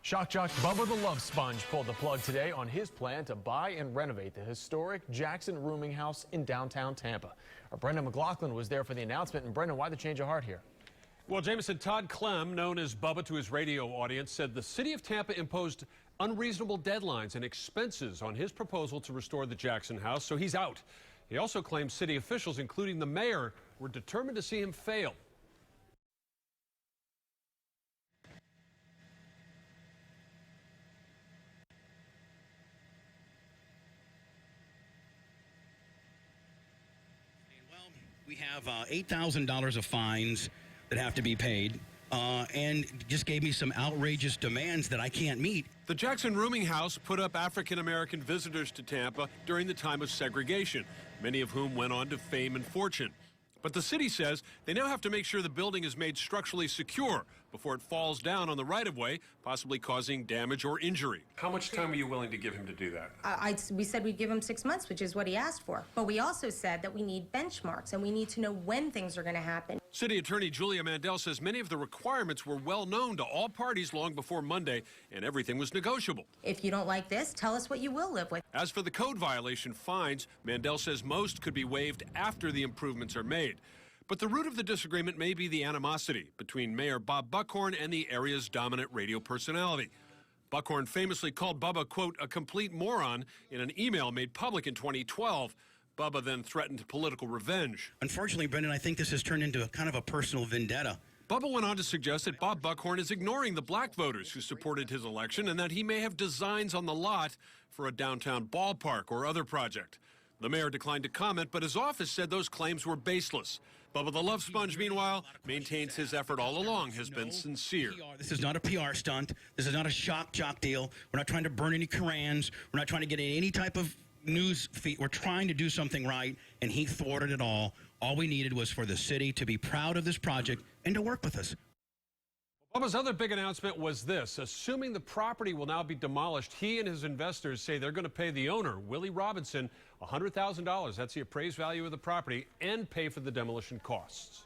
Shock jock Bubba the Love Sponge pulled the plug today on his plan to buy and renovate the historic Jackson rooming house in downtown Tampa. Our Brendan McLaughlin was there for the announcement. And Brendan, why the change of heart here? Well, Jameson, Todd Clem, known as Bubba to his radio audience, said the city of Tampa imposed unreasonable deadlines and expenses on his proposal to restore the Jackson house, so he's out. He also claims city officials, including the mayor, were determined to see him fail. We have $8,000 of fines that have to be paid, and just gave me some outrageous demands that I can't meet. The Jackson rooming house put up African-American visitors to Tampa during the time of segregation, many of whom went on to fame and fortune. But the city says they now have to make sure the building is made structurally secure before it falls down on the right-of-way, possibly causing damage or injury. How much time are you willing to give him to do that? We said we'd give him 6 months, which is what he asked for. But we also said that we need benchmarks, and we need to know when things are going to happen. City Attorney Julia Mandel says many of the requirements were well known to all parties long before Monday, and everything was negotiable. If you don't like this, tell us what you will live with. As for the code violation fines, Mandel says most could be waived after the improvements are made. But the root of the disagreement may be the animosity between Mayor Bob Buckhorn and the area's dominant radio personality. Buckhorn famously called Bubba, quote, a complete moron in an email made public in 2012. Bubba then threatened political revenge. Unfortunately, Brendan, I think this has turned into a kind of a personal vendetta. Bubba went on to suggest that Bob Buckhorn is ignoring the black voters who supported his election and that he may have designs on the lot for a downtown ballpark or other project. The mayor declined to comment, but his office said those claims were baseless. Bubba the Love Sponge, meanwhile, maintains his effort all along has been sincere. This is not a PR stunt. This is not a shock jock deal. We're not trying to burn any Korans. We're not trying to get any type of news feed. We're trying to do something right, and he thwarted it all. All we needed was for the city to be proud of this project and to work with us. Bubba's other big announcement was this. Assuming the property will now be demolished, he and his investors say they're going to pay the owner, Willie Robinson, $100,000. That's the appraised value of the property, and pay for the demolition costs.